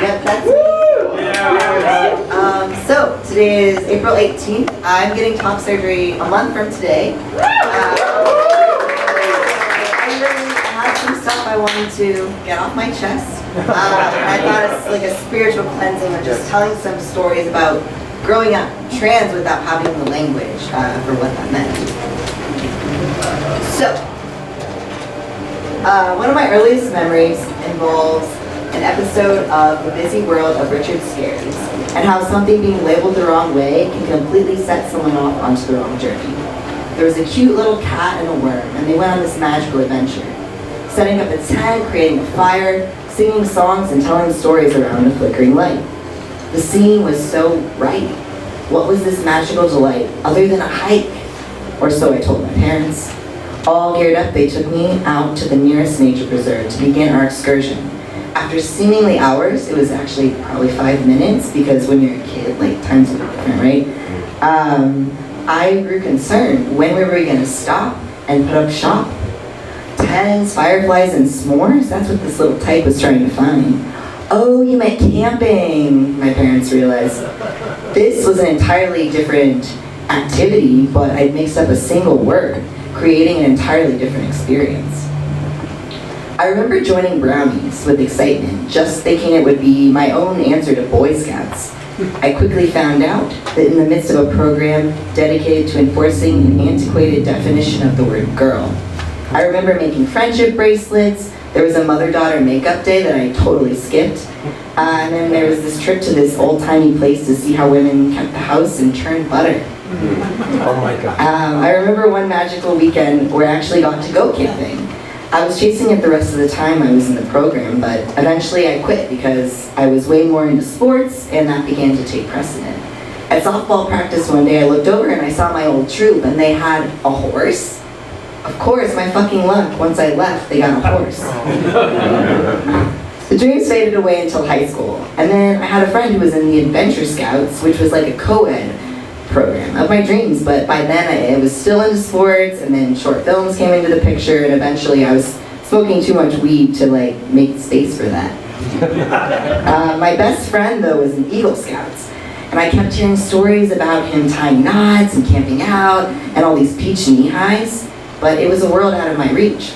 Yep, that's me. So, today is April 18th. I'm getting top surgery a month from today. I have some stuff I wanted to get off my chest. I thought it's like a spiritual cleansing of just telling some stories about growing up trans without having the language for what that meant. So, one of my earliest memories involves an episode of The Busy World of Richard Scarry's, and how something being labeled the wrong way can completely set someone off onto the wrong journey. There was a cute little cat and a worm, and they went on this magical adventure, setting up a tent, creating a fire, singing songs, and telling stories around a flickering light. The scene was so right. What was this magical delight other than a hike? Or so I told my parents. All geared up, they took me out to the nearest nature preserve to begin our excursion. After seemingly hours, it was actually probably 5 minutes, because when you're a kid, like, time's different, right? I grew concerned. When were we gonna stop and put up shop? Tents, fireflies, and s'mores? That's what this little type was trying to find. Oh, you meant camping, my parents realized. This was an entirely different activity, but I'd mixed up a single word, creating an entirely different experience. I remember joining Brownies with excitement, just thinking it would be my own answer to Boy Scouts. I quickly found out that in the midst of a program dedicated to enforcing an antiquated definition of the word girl. I remember making friendship bracelets. There was a mother-daughter makeup day that I totally skipped. And then there was this trip to this old-timey place to see how women kept the house and churned butter. Oh my God. I remember one magical weekend where I actually got to go camping. I was chasing it the rest of the time I was in the program, but eventually I quit because I was way more into sports, and that began to take precedent. At softball practice one day, I looked over and I saw my old troop, and they had a horse. Of course, my fucking luck, once I left, they got a horse. The dreams faded away until high school, and then I had a friend who was in the Adventure Scouts, which was like a co-ed program of my dreams, but by then I was still into sports, and then short films came into the picture, and eventually I was smoking too much weed to like make space for that. My best friend though was in Eagle Scouts, and I kept hearing stories about him tying knots and camping out and all these peach knee-highs, but it was a world out of my reach.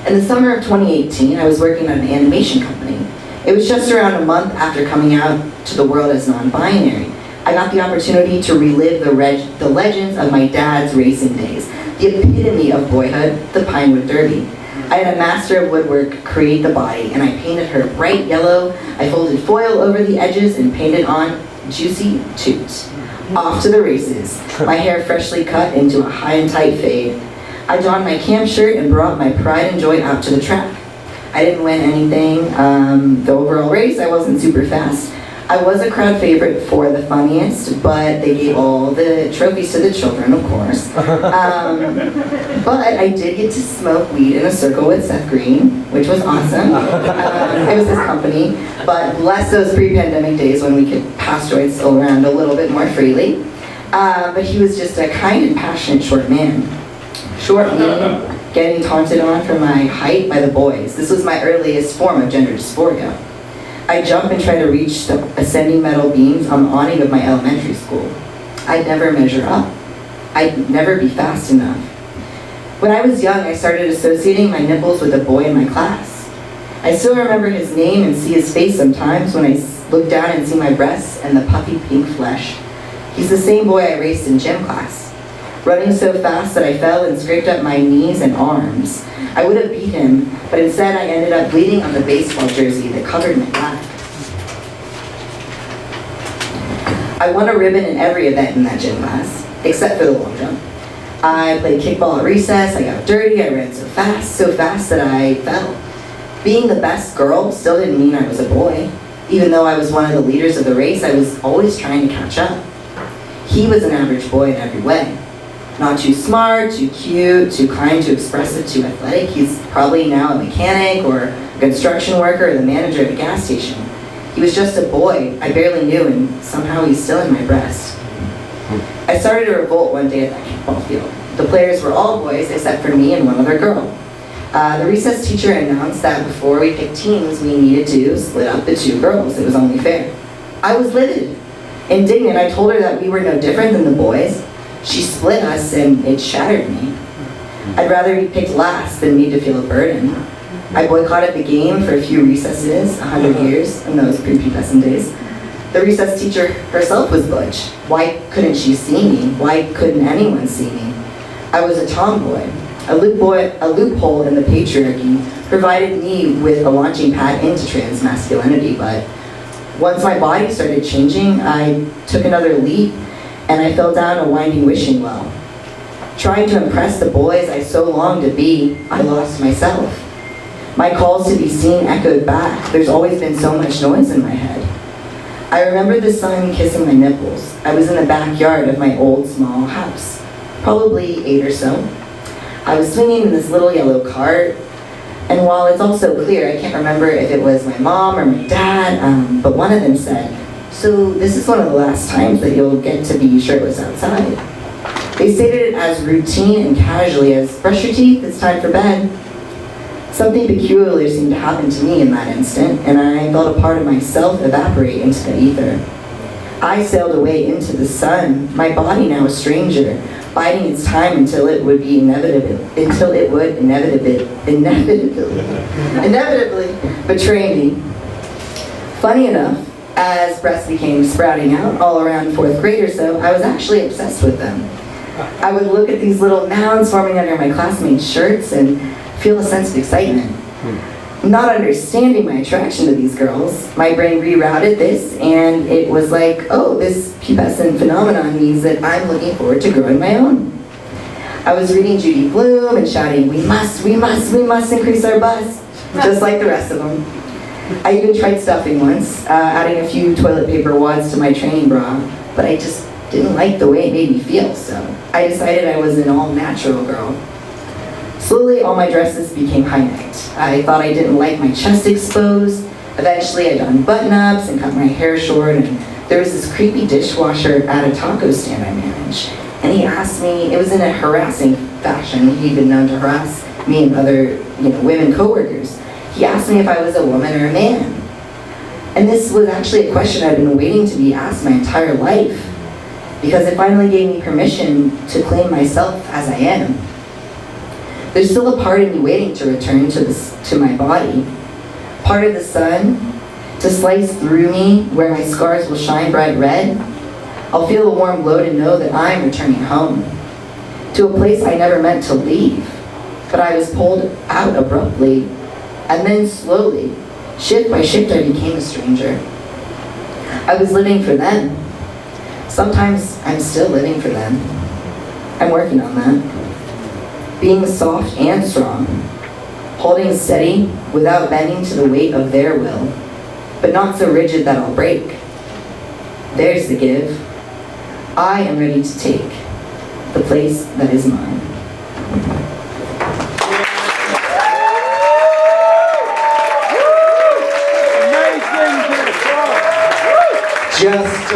In the summer of 2018, I was working at an animation company. It was just around a month after coming out to the world as non-binary. I got the opportunity to relive the legends of my dad's racing days, the epitome of boyhood, the Pinewood Derby. I had a master of woodwork create the body, and I painted her bright yellow. I folded foil over the edges and painted on juicy toots. Off to the races, my hair freshly cut into a high and tight fade. I donned my camp shirt and brought my pride and joy out to the track. I didn't win anything. The overall race, I wasn't super fast. I was a crowd favorite for the funniest, but they gave all the trophies to the children, of course. But I did get to smoke weed in a circle with Seth Green, which was awesome. It was his company, but bless those pre-pandemic days when we could pass joints around a little bit more freely. But he was just a kind and passionate short man. Short meaning getting taunted on for my height by the boys. This was my earliest form of gender dysphoria. I'd jump and try to reach the ascending metal beams on the awning of my elementary school. I'd never measure up. I'd never be fast enough. When I was young, I started associating my nipples with a boy in my class. I still remember his name and see his face sometimes when I look down and see my breasts and the puffy pink flesh. He's the same boy I raced in gym class, running so fast that I fell and scraped up my knees and arms. I would have beat him, but instead I ended up bleeding on the baseball jersey that covered my back. I won a ribbon in every event in that gym class, except for the long jump. I played kickball at recess, I got dirty, I ran so fast that I fell. Being the best girl still didn't mean I was a boy. Even though I was one of the leaders of the race, I was always trying to catch up. He was an average boy in every way. Not too smart, too cute, too kind, too expressive, too athletic. He's probably now a mechanic or a construction worker or the manager at a gas station. He was just a boy I barely knew, and somehow he's still in my breast. I started a revolt one day at that kickball field. The players were all boys except for me and one other girl. The recess teacher announced that before we picked teams, we needed to split up the two girls. It was only fair. I was livid. Indignant, I told her that we were no different than the boys. She split us and it shattered me. I'd rather be picked last than made to feel a burden. I boycotted the game for a few recesses, 100 years, in those pre-pubescent days. The recess teacher herself was butch. Why couldn't she see me? Why couldn't anyone see me? I was a tomboy. A loophole in the patriarchy provided me with a launching pad into trans masculinity, but once my body started changing, I took another leap and I fell down a winding wishing well. Trying to impress the boys I so longed to be, I lost myself. My calls to be seen echoed back. There's always been so much noise in my head. I remember the sun kissing my nipples. I was in the backyard of my old small house, probably 8 or so. I was swinging in this little yellow cart, and while it's also clear, I can't remember if it was my mom or my dad, but one of them said, "So this is one of the last times that you'll get to be shirtless outside." They stated it as routine and casually as, "Brush your teeth, it's time for bed." Something peculiar seemed to happen to me in that instant, and I felt a part of myself evaporate into the ether. I sailed away into the sun, my body now a stranger, biding its time until it would inevitably betray me. Funny enough, as breasts became sprouting out all around 4th grade or so, I was actually obsessed with them. I would look at these little mounds forming under my classmates' shirts and feel a sense of excitement. Not understanding my attraction to these girls, my brain rerouted this, and it was like, oh, this pubescent phenomenon means that I'm looking forward to growing my own. I was reading Judy Blume and shouting, we must increase our bust, just like the rest of them. I even tried stuffing once, adding a few toilet paper wads to my training bra, but I just didn't like the way it made me feel, so I decided I was an all-natural girl. Slowly, all my dresses became high-necked. I thought I didn't like my chest exposed. Eventually, I donned button-ups and cut my hair short, and there was this creepy dishwasher at a taco stand I managed. And he asked me, it was in a harassing fashion, he'd been known to harass me and other women coworkers. He asked me if I was a woman or a man. And this was actually a question I'd been waiting to be asked my entire life, because it finally gave me permission to claim myself as I am. There's still a part of me waiting to return to my body. Part of the sun to slice through me where my scars will shine bright red. I'll feel a warm glow to know that I'm returning home. To a place I never meant to leave, but I was pulled out abruptly. And then slowly, shift by shift, I became a stranger. I was living for them. Sometimes I'm still living for them. I'm working on that. Being soft and strong, holding steady without bending to the weight of their will, but not so rigid that I'll break. There's the give. I am ready to take the place that is mine. Just